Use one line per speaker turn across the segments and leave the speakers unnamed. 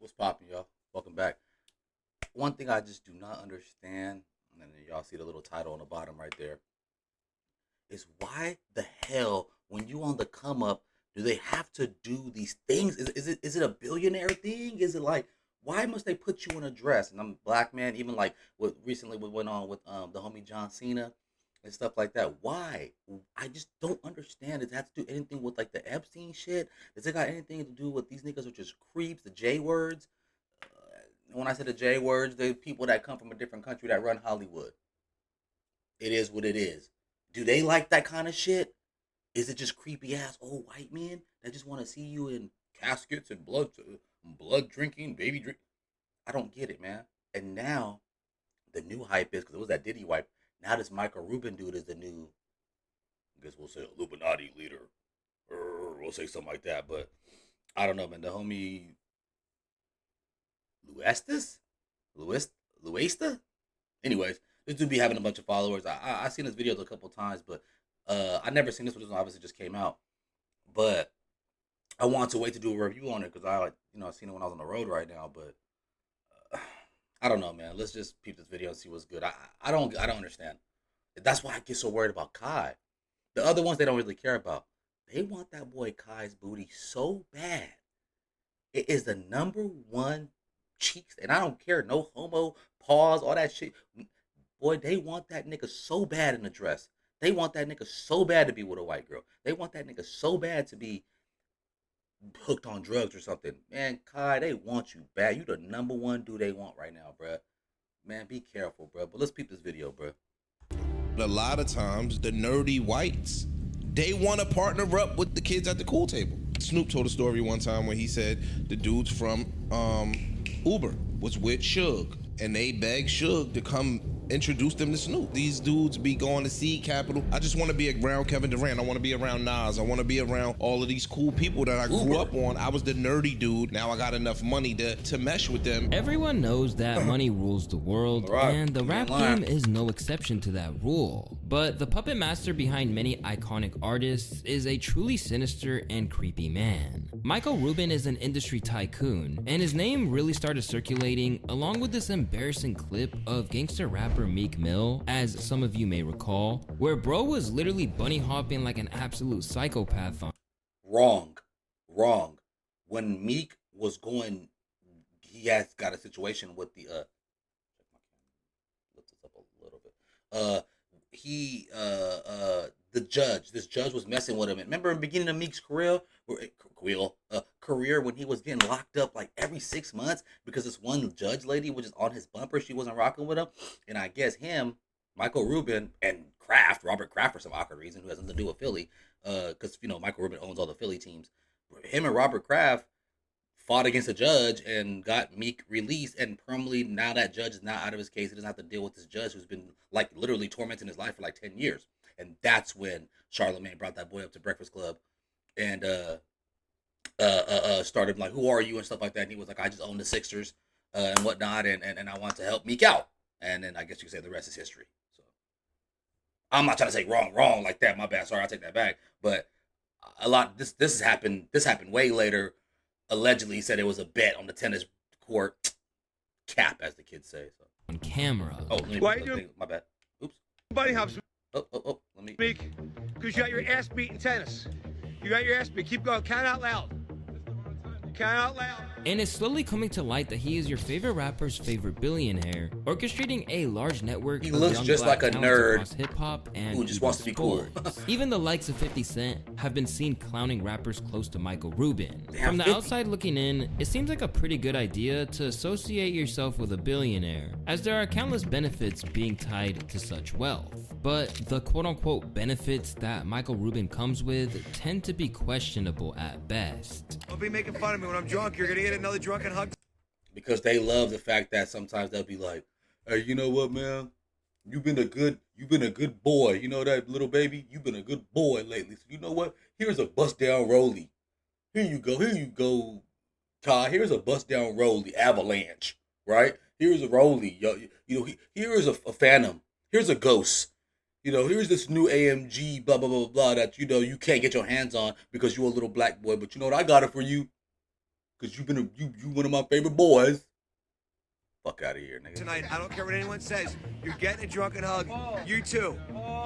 What's poppin', y'all? Welcome back. One thing I just do not understand, and then y'all see the little title on the bottom right there, is why the hell, when you on the come up, do they have to do these things? Is it a billionaire thing? Is it like why must they put you in a dress? And I'm a black man, even like what recently what went on with the homie John Cena and stuff like that. Why? I just don't understand. Does it have to do anything with like the Epstein shit? Does it got anything to do with these niggas are just creeps, the J words? When I say the J words, the people that come from a different country that run Hollywood. It is what it is. Do they like that kind of shit? Is it just creepy ass old white men that just want to see you in caskets and blood drinking, baby drink? I don't get it, man. And now the new hype is because it was that Diddy wipe. Now this Michael Rubin dude is the new, I guess we'll say Illuminati leader, or we'll say something like that. But I don't know, man. The homie Luestis, Luis Luesta. Anyways, this dude be having a bunch of followers. I seen his videos a couple times, but I never seen this one. This one obviously just came out, but I want to wait to do a review on it because I like I seen it when I was on the road right now. But I don't know, man. Let's just peep this video and see what's good. I don't understand. That's why I get so worried about Kai. The other ones they don't really care about. They want that boy Kai's booty so bad. It is the number one cheeks, and I don't care, no homo, pause, all that shit. Boy, they want that nigga so bad in the dress. They want that nigga so bad to be with a white girl. They want that nigga so bad to be hooked on drugs or something. Man, Kai, they want you bad. You the number one dude they want right now, bruh. Man, be careful, bruh. But let's peep this video, bruh.
A lot of times, the nerdy whites, they want to partner up with the kids at the pool table. Snoop told a story one time where he said the dudes from Uber was with Suge, and they begged Suge to come introduce them to Snoop. These dudes be going to seed capital. I just want to be around Kevin Durant. I want to be around Nas. I want to be around all of these cool people that I grew up on. I was the nerdy dude. Now I got enough money to mesh with them.
Everyone knows that money rules the world,
Right.
and the rap game is no exception to that rule. But the puppet master behind many iconic artists is a truly sinister and creepy man. Michael Rubin is an industry tycoon, and his name really started circulating along with this embarrassing clip of gangster rapper Meek Mill, as some of you may recall, where bro was literally bunny hopping like an absolute psychopath on.
Wrong. When Meek was going, he has got a situation with the lift this up a little bit. The judge. This judge was messing with him. And remember in the beginning of Meek's career when he was getting locked up like every 6 months because this one judge lady was just on his bumper. She wasn't rocking with him, and I guess him, Michael Rubin, and Robert Kraft, for some awkward reason, who has nothing to do with Philly, because Michael Rubin owns all the Philly teams. Him and Robert Kraft fought against a judge and got Meek released, and permanently now that judge is not out of his case. He doesn't have to deal with this judge who's been like literally tormenting his life for like 10 years. And that's when Charlamagne brought that boy up to Breakfast Club and started like, who are you and stuff like that. And he was like, I just own the Sixers and whatnot, and I want to help Meek out. And then I guess you could say the rest is history. So I'm not trying to say wrong like that. My bad. Sorry, I'll take that back. But this happened. This happened way later. Allegedly, he said it was a bet on the tennis court. Cap, as the kids say. So.
On camera.
Oh, let me
Why you doing?
my bad. Oops.
Buddy hops
Let me.
speak because you got your ass beat in tennis. You got your ass beat. Keep going. Count out loud. Count out loud.
And it's slowly coming to light that he is your favorite rapper's favorite billionaire, orchestrating a large network
He
of
looks
young
just
black
like a
talents
nerd
across hip-hop and
who just wants to be cool.
sports. Even the likes of 50 Cent have been seen clowning rappers close to Michael Rubin.
Damn,
From the
50
outside looking in, it seems like a pretty good idea to associate yourself with a billionaire, as there are countless benefits being tied to such wealth. But the quote-unquote benefits that Michael Rubin comes with tend to be questionable at best.
Don't be making fun of me when I'm drunk. You're gonna get another drunken hug.
Because they love the fact that sometimes they'll be like, "Hey, you know what, man? You've been a good boy. You know that little baby? You've been a good boy lately. So you know what? Here's a bust down rollie. Here you go, Ty. Here's a bust down rollie avalanche, right? Here's a rollie. Here is a phantom. Here's a ghost. Here's this new AMG, blah blah blah blah that you can't get your hands on because you're a little black boy. But you know what? I got it for you. because you one of my favorite boys. Fuck out of here, nigga.
Tonight, I don't care what anyone says. You're getting a drunken hug. You too.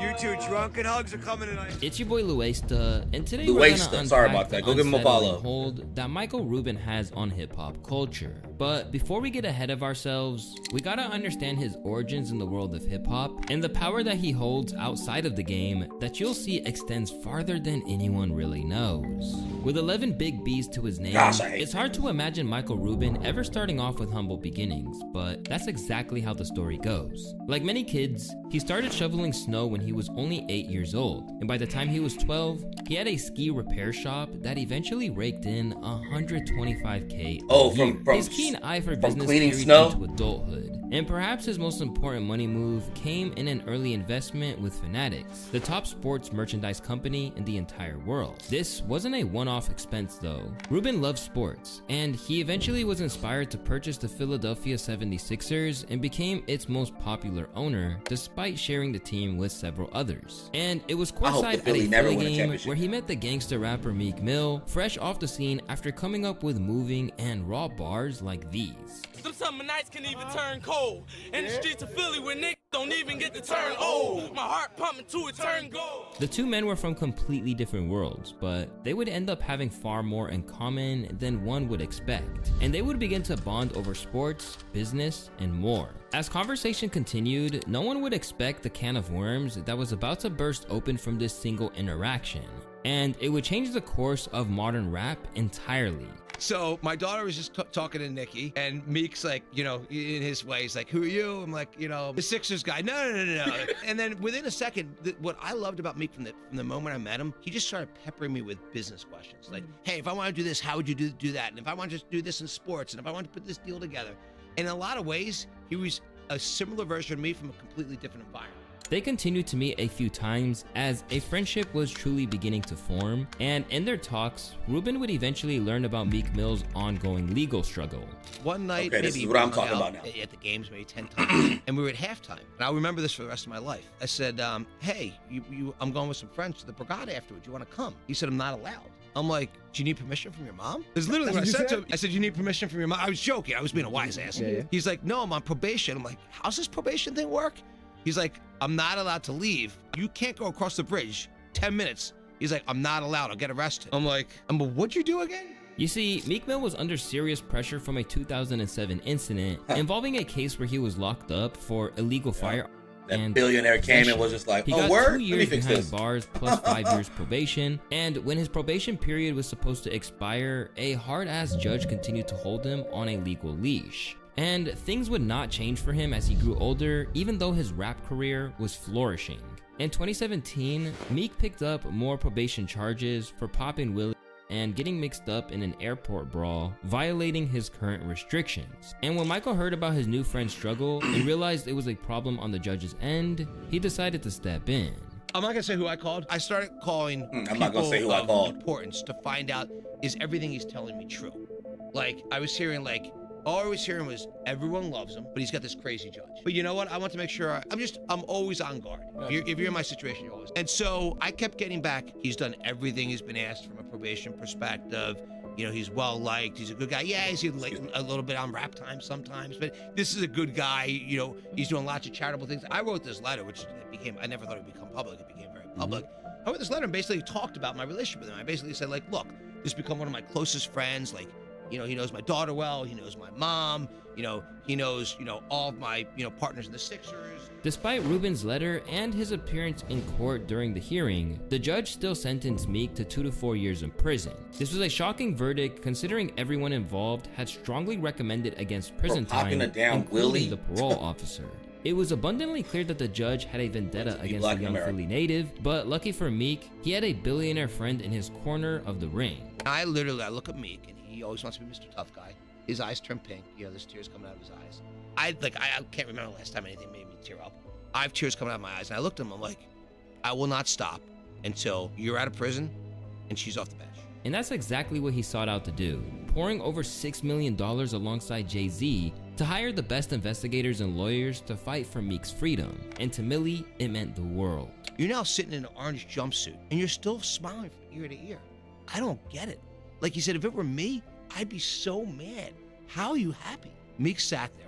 You too. Drunken hugs are coming tonight.
It's your boy Luesta, and today we're gonna unpack
sorry about that. Go give him a follow.
Hold that Michael Rubin has on hip-hop culture. But before we get ahead of ourselves, we gotta understand his origins in the world of hip-hop and the power that he holds outside of the game that you'll see extends farther than anyone really knows. With 11 big B's to his name, it's hard to imagine Michael Rubin ever starting off with humble beginnings, but that's exactly how the story goes. Like many kids, he started shoveling snow when he was only 8 years old, and by the time he was 12, he had a ski repair shop that eventually raked in $125K a year. His keen eye for business carried into adulthood, and perhaps his most important money move came in an early investment with Fanatics, the top sports merchandise company in the entire world. This wasn't a one-off expense though. Rubin loved sports, and he eventually was inspired to purchase the Philadelphia 76ers and became its most popular owner, despite sharing the team with several others. And it was courtside at a Philly game where he met the gangster rapper Meek Mill, fresh off the scene after coming up with moving and raw bars like these.
Some summer nights can even turn cold. In the streets of Philly where niggas don't even get to turn old. My heart pumping to it turn gold.
The two men were from completely different worlds, but they would end up having far more in common than one would expect. And they would begin to bond over sports, business, and more. As conversation continued, no one would expect the can of worms that was about to burst open from this single interaction. And it would change the course of modern rap entirely.
So my daughter was just talking to Nikki, and Meek's like, you know, in his way, he's like, who are you? I'm like, you know, the Sixers guy. No. And then within a second, what I loved about Meek from the moment I met him, he just started peppering me with business questions. Like, hey, if I want to do this, how would you do that? And if I want to do this in sports, and if I want to put this deal together. And in a lot of ways, he was a similar version of me from a completely different environment.
They continued to meet a few times as a friendship was truly beginning to form, and in their talks, Rubin would eventually learn about Meek Mill's ongoing legal struggle.
One night,
maybe this is what I'm talking about now.
At the games, maybe 10 times, and we were at halftime. And I'll remember this for the rest of my life. I said, hey, I'm going with some friends to the Brigada afterwards. You want to come? He said, I'm not allowed. I'm like, do you need permission from your mom? That's literally what I said to him. I said, you need permission from your mom? I was joking. I was being a wise ass. Yeah. He's like, no, I'm on probation. I'm like, how's this probation thing work? He's like, I'm not allowed to leave. You can't go across the bridge. 10 minutes. He's like, I'm not allowed. I'll get arrested. I'm like, but what'd you do again?
You see, Meek Mill was under serious pressure from a 2007 incident involving a case where he was locked up for illegal firearms.
That billionaire came and was just like, oh, word?
He got 2 years behind bars plus 5 years probation. And when his probation period was supposed to expire, a hard-ass judge continued to hold him on a legal leash. And things would not change for him as he grew older, even though his rap career was flourishing. In 2017, Meek picked up more probation charges for popping Willie and getting mixed up in an airport brawl, violating his current restrictions. And when Michael heard about his new friend's struggle and realized it was a problem on the judge's end, he decided to step in.
I'm not gonna say who I called. I started calling
I'm not gonna say who I called.
Importance to find out, is everything he's telling me true? Like, I was hearing all I was hearing was everyone loves him, but he's got this crazy judge. But you know what? I want to make sure I'm always on guard. If you're in my situation, you're always. And so I kept getting back. He's done everything he's been asked from a probation perspective. You know, he's well liked. He's a good guy. Yeah, he's a little bit on rap time sometimes, but this is a good guy. You know, he's doing lots of charitable things. I wrote this letter, which I never thought it would become public. It became very public. I wrote this letter and basically talked about my relationship with him. I basically said, like, look, this has become one of my closest friends. Like, you know, he knows my daughter well. He knows my mom. You know, he knows, all of my, partners in the Sixers.
Despite Rubin's letter and his appearance in court during the hearing, the judge still sentenced Meek to 2 to 4 years in prison. This was a shocking verdict considering everyone involved had strongly recommended against prison time, including the parole officer. It was abundantly clear that the judge had a vendetta against the young Philly native, but lucky for Meek, he had a billionaire friend in his corner of the ring.
I look at Meek, and he always wants to be Mr. Tough Guy. His eyes turn pink. There's tears coming out of his eyes. I can't remember the last time anything made me tear up. I have tears coming out of my eyes, and I looked at him. I'm like, I will not stop until you're out of prison and she's off the bench.
And that's exactly what he sought out to do, pouring over $6 million alongside Jay-Z to hire the best investigators and lawyers to fight for Meek's freedom. And to Millie, it meant the world.
You're now sitting in an orange jumpsuit, and you're still smiling from ear to ear. I don't get it. Like he said, if it were me, I'd be so mad. How are you happy? Meek sat there.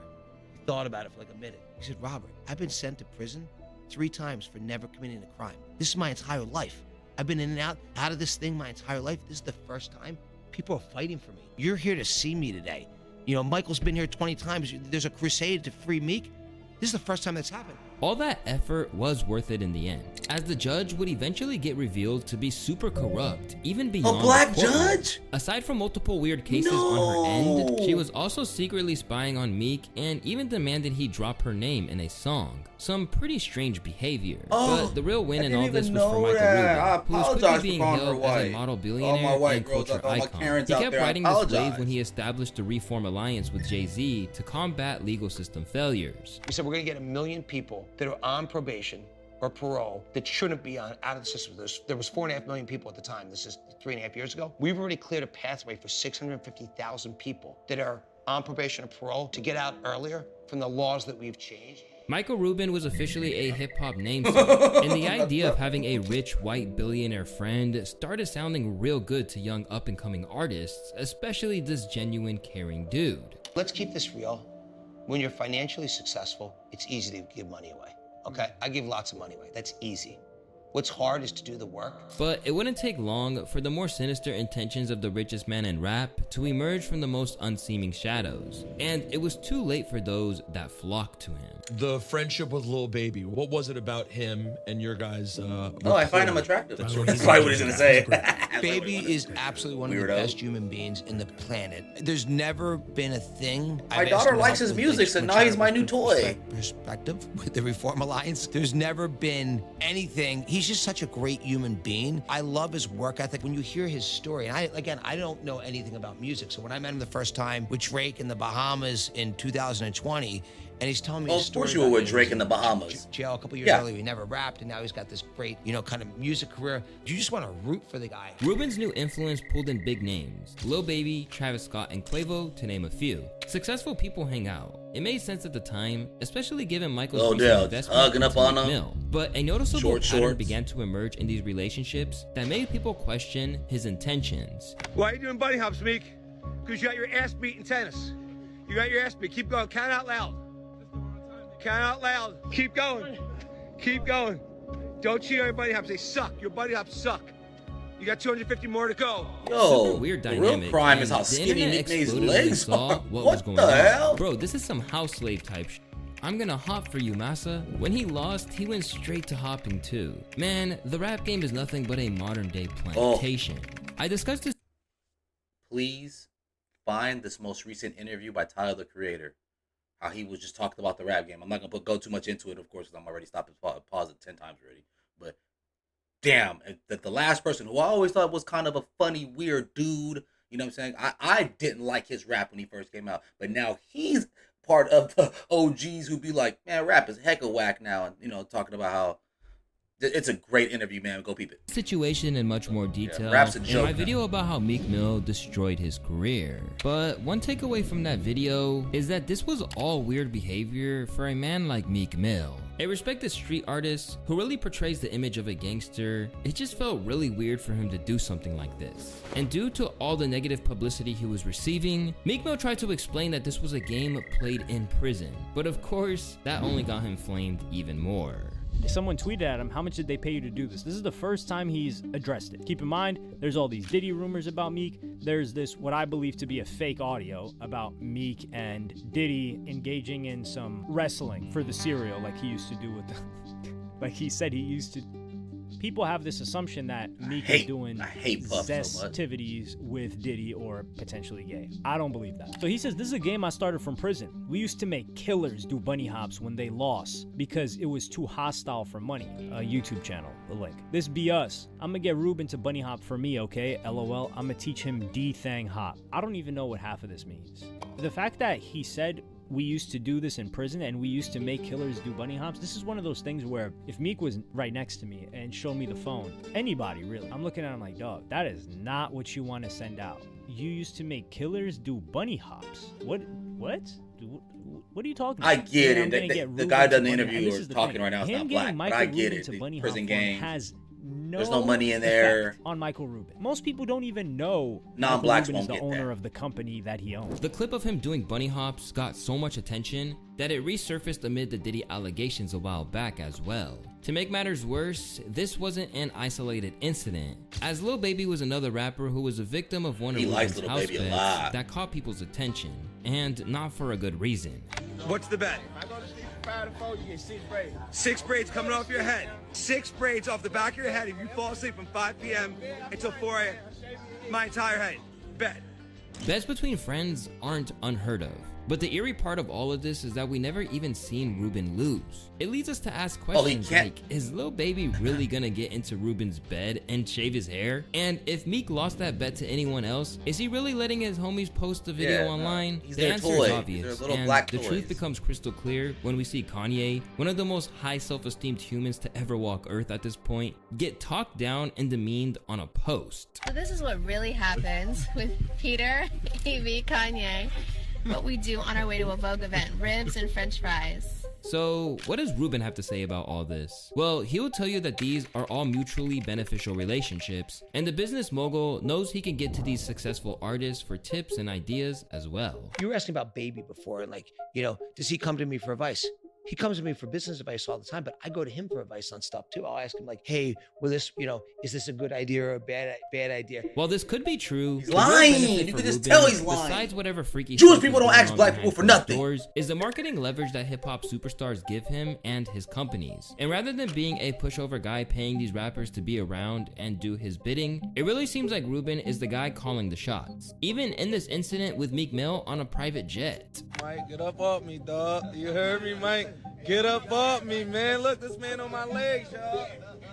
He thought about it for like a minute. He said, Robert, I've been sent to prison 3 times for never committing a crime. This is my entire life. I've been in and out of this thing my entire life. This is the first time people are fighting for me. You're here to see me today. You know, Michael's been here 20 times. There's a crusade to free Meek. This is the first time that's happened.
All that effort was worth it in the end, as the judge would eventually get revealed to be super corrupt, even beyond
A black
the courtroom.
judge?
Aside from multiple weird cases on her end, she was also secretly spying on Meek and even demanded he drop her name in a song. Some pretty strange behavior. But the real win in all this was for Michael Rubin, who was quickly being hailed as a model billionaire and culture icon. He kept riding this wave when he established the Reform Alliance with Jay-Z to combat legal system failures.
We said we're going to get 1 million people that are on probation or parole that shouldn't be out of the system. There was 4.5 million people at the time. This is 3.5 years ago. We've already cleared a pathway for 650,000 people that are on probation or parole to get out earlier from the laws that we've changed.
Michael Rubin was officially a hip-hop namesake, and the idea of having a rich white billionaire friend started sounding real good to young up-and-coming artists, especially this genuine, caring dude.
Let's keep this real. When you're financially successful, it's easy to give money away, okay? I give lots of money away. That's easy. What's hard is to do the work.
But it wouldn't take long for the more sinister intentions of the richest man in rap to emerge from the most unseeming shadows. And it was too late for those that flocked to him.
The friendship with Lil Baby, what was it about him and your guys?
I find him attractive. That's probably what he's gonna say.
Baby is absolutely one of the best human beings in the planet. There's never been a thing.
My daughter likes his music, so now he's my new toy.
Perspective with the Reform Alliance. There's never been anything. He's just such a great human being. I love his work ethic. When you hear his story, and I don't know anything about music, so when I met him the first time with Drake in the Bahamas in 2020, and he's telling me his story.
Of course you were with Drake in the Bahamas.
Jail a couple years earlier, he never rapped, and now he's got this great, kind of music career. You just want to root for the guy.
Rubin's new influence pulled in big names: Lil Baby, Travis Scott, and Quavo, to name a few. Successful people hang out. It made sense at the time, especially given Michael's recent investment
hugging up on him.
But a noticeable pattern began to emerge in these relationships that made people question his intentions.
Why are you doing bunny hops, Meek? Because you got your ass beat in tennis. You got your ass beat. Keep going. Count out loud. Count out loud. Keep going. Keep going. Don't cheat on your bunny hops. They suck. Your bunny hops suck. You got 250 more to go.
Yo,
super weird
the
dynamic.
real crime is how skinny Meek Mill's legs are.
What was going
the
on.
hell?
Bro, this is some house slave type shit. I'm gonna hop for you, massa. When he lost, he went straight to hopping too. Man, the rap game is nothing but a modern day plantation. I discussed this.
Please find this most recent interview by Tyler, the Creator. How he was just talking about the rap game. I'm not gonna go too much into it, of course, because I'm already stopped and paused it 10 times already. But damn, the last person who I always thought was kind of a funny, weird dude. You know what I'm saying? I didn't like his rap when he first came out, but now he's part of the OGs who be like, man, rap is hecka whack now, and talking about how it's a great interview, man. Go peep it.
Situation in much more detail
in
my video about how Meek Mill destroyed his career. But one takeaway from that video is that this was all weird behavior for a man like Meek Mill. A respected street artist who really portrays the image of a gangster. It just felt really weird for him to do something like this. And due to all the negative publicity he was receiving, Meek Mill tried to explain that this was a game played in prison. But of course, that only got him flamed even more.
Someone tweeted at him, how much did they pay you to do this? This is the first time he's addressed it. Keep in mind, there's all these Diddy rumors about Meek. There's this, what I believe to be a fake audio about Meek and Diddy engaging in some wrestling for the cereal like he used to do with the, like he said he used to. People have this assumption that Meek is doing zest activities with Diddy or potentially gay. I don't believe that. So he says, this is a game I started from prison. We used to make killers do bunny hops when they lost because it was too hostile for money. A YouTube channel, the link. This be us. I'm gonna get Rubin to bunny hop for me, okay? LOL. I'm gonna teach him D-Thang hop. I don't even know what half of this means. The fact that he said we used to do this in prison and we used to make killers do bunny hops. This is one of those things where if Meek was right next to me and showed me the phone, anybody really, I'm looking at him like, dog, that is not what you want to send out. You used to make killers do bunny hops. What? What are you talking about?
I get it. The guy done the interview or talking right now is not black, but I get it.
The bunny
prison
hop
gang
has no
There's no money in there.
effect on Michael Rubin. Most people don't even know
Non-blacks
Michael Rubin is
won't
the
get
owner
that.
of the company that he owns.
The clip of him doing bunny hops got so much attention that it resurfaced amid the Diddy allegations a while back as well. To make matters worse, this wasn't an isolated incident, as Lil Baby was another rapper who was a victim of one of
He likes
Rubin's
Lil
house
Baby a
bets
lot.
that caught people's attention, and not for a good reason.
What's the bet?
I go to sleep from 5 to 4, you get 6 braids.
6 braids coming off your head. 6 braids off the back of your head if you fall asleep from 5 p.m. until 4 a.m. My entire head. Bet.
Bets between friends aren't unheard of, but the eerie part of all of this is that we never even seen Rubin lose. It leads us to ask questions like, is Lil Baby really gonna get into Rubin's bed and shave his hair? And if Meek lost that bet to anyone else, is he really letting his homies post a video online?
He's
The
their
answer
toy.
is
He's
obvious,
their little
and
black
the
toys.
truth becomes crystal clear when we see Kanye, one of the most high self-esteemed humans to ever walk Earth at this point, get talked down and demeaned on a post.
So this is what really happens with Peter, Evie, Kanye. What we do on our way to a Vogue event, ribs and french fries.
So, what does Rubin have to say about all this? Well, he will tell you that these are all mutually beneficial relationships, and the business mogul knows he can get to these successful artists for tips and ideas as well.
You were asking about Baby before, and like, you know, does he come to me for advice? He comes to me for business advice all the time, but I go to him for advice on stuff too. I'll ask him like, hey, will this, you know, is this a good idea or a bad idea?
While this could be true,
He's
the real
lying.
benefit
You
for
can just
Rubin,
tell he's lying.
Besides whatever freaky
Jewish
stuff
people
is
don't
going
ask
on
black
behind
people for
closed
nothing.
doors, is the marketing leverage that hip hop superstars give him and his companies. And rather than being a pushover guy paying these rappers to be around and do his bidding, it really seems like Rubin is the guy calling the shots. Even in this incident with Meek Mill on a private jet.
Mike, get up off me, dog. You heard me, Mike? Get up off me, man. Look, this man on my legs, y'all.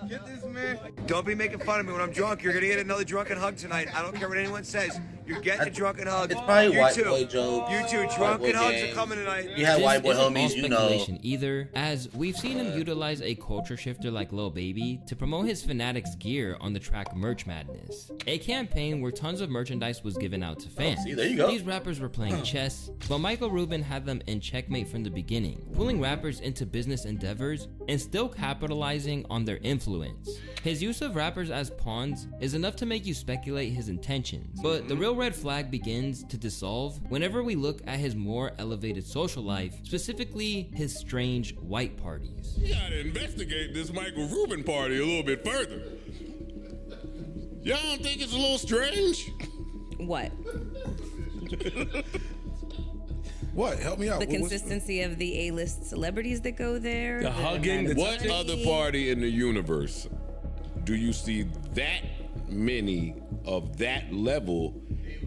Get this man.
Don't be making fun of me when I'm drunk. You're gonna get another drunken hug tonight. I don't care what anyone says. You're getting a drunken hug.
It's probably
you
white
too.
boy jokes.
You too.
White
Drunken
boy
hugs are
gangs.
coming tonight.
You have
This
white boy
isn't all
homies, you know.
speculation either, as we've seen him utilize a culture shifter like Lil Baby to promote his Fanatics gear on the track Merch Madness, a campaign where tons of merchandise was given out to fans.
see, there you go.
These rappers were playing chess, but Michael Rubin had them in checkmate from the beginning, pulling rappers into business endeavors and still capitalizing on their influence. His use of rappers as pawns is enough to make you speculate his intentions, but the real red flag begins to dissolve whenever we look at his more elevated social life, specifically his strange white parties.
You gotta investigate this Michael Rubin party a little bit further. Y'all don't think it's a little strange?
What?
What? Help me out.
The consistency of the A-list celebrities that go there.
The hugging. What other party in the universe do you see that many of that level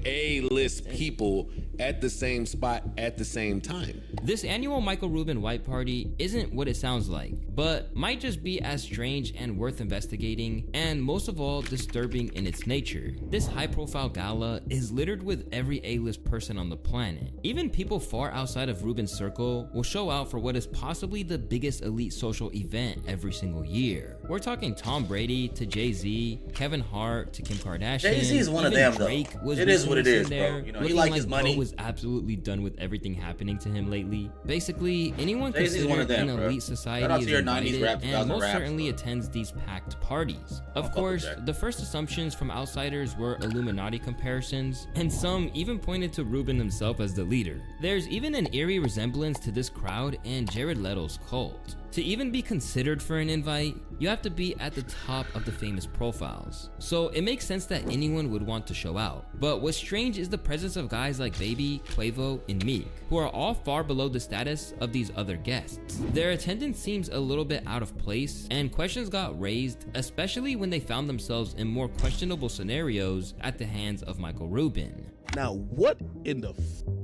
A-list people at the same spot at the same time?
This annual Michael Rubin white party isn't what it sounds like, but might just be as strange and worth investigating, and most of all, disturbing in its nature. This high-profile gala is littered with every A-list person on the planet. Even people far outside of Rubin's circle will show out for what is possibly the biggest elite social event every single year. We're talking Tom Brady to Jay-Z, Kevin Hart to Kim Kardashian.
Jay-Z is one of
even
them, though.
Drake was
It is what it
recently
is,
there,
bro. You know, he
looking
like
like
his money.
Bro was absolutely done with everything happening to him lately. Basically, anyone
Jay-Z's
considered
one of them,
an
bro.
elite
Shout out
society
to
is
your 90s
invited
rap,
and
2000
most
raps,
certainly
bro.
attends these packed parties. Of
fuck
course,
with Jack.
the first assumptions from outsiders were Illuminati comparisons, and some even pointed to Rubin himself as the leader. There's even an eerie resemblance to this crowd and Jared Leto's cult. To even be considered for an invite, you have to be at the top of the famous profiles. So it makes sense that anyone would want to show out. But what's strange is the presence of guys like Baby, Quavo, and Meek, who are all far below the status of these other guests. Their attendance seems a little bit out of place, and questions got raised, especially when they found themselves in more questionable scenarios at the hands of Michael Rubin.
Now, what in the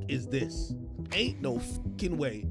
is this? Ain't no fucking way.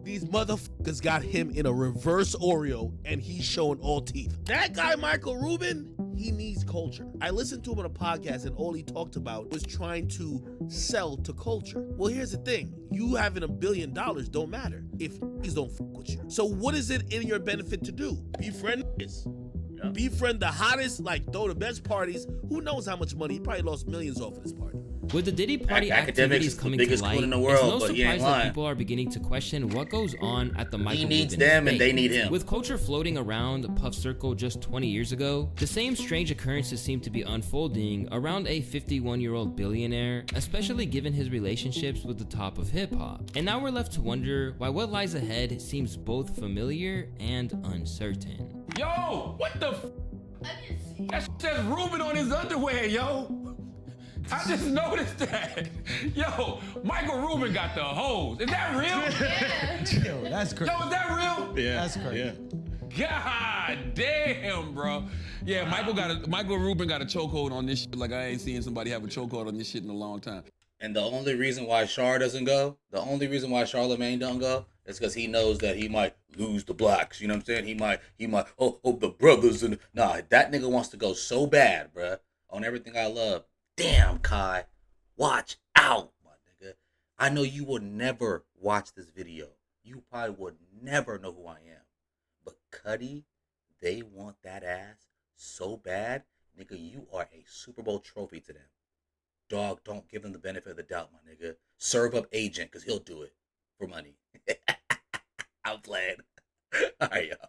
These motherfuckers got him in a reverse Oreo and he's showing all teeth. That guy, Michael Rubin, he needs culture. I listened to him on a podcast and all he talked about was trying to sell to culture. Well, here's the thing. You having $1 billion don't matter if niggas don't fuck with you. So what is it in your benefit to do? Befriend niggas. Befriend the hottest, like throw the best parties. Who knows how much money? He probably lost millions off of this party.
With the Diddy Party
Academics
activities
is the
coming to
biggest
light,
coon in the
it's
world,
no
but he ain't
surprise that
lying.
people are beginning to question what goes on at the Michael
needs
Rubin
them and
estate.
they need him.
With culture floating around the Puff Circle just 20 years ago, the same strange occurrences seem to be unfolding around a 51-year-old billionaire, especially given his relationships with the top of hip-hop. And now we're left to wonder why what lies ahead seems both familiar and uncertain.
Yo, what the f? That says Rubin on his underwear, yo. I just noticed that. Yo, Michael Rubin got the hose. Is that real?
Yo, that's crazy.
Yo, is that real?
Yeah, that's crazy.
God damn, bro. Yeah, Michael Rubin got a chokehold on this shit. Like I ain't seen somebody have a chokehold on this shit in a long time.
And the only reason why Char doesn't go, the only reason why Charlemagne don't go, is because he knows that he might lose the blacks. You know what I'm saying? He might, the brothers and nah. That nigga wants to go so bad, bruh, on everything I love. Damn, Kai, watch out, my nigga. I know you will never watch this video. You probably would never know who I am. But Cuddy, they want that ass so bad, nigga. You are a Super Bowl trophy to them. Dog, don't give him the benefit of the doubt, my nigga. Serve up Agent, because he'll do it for money. I'm playing. All right, y'all.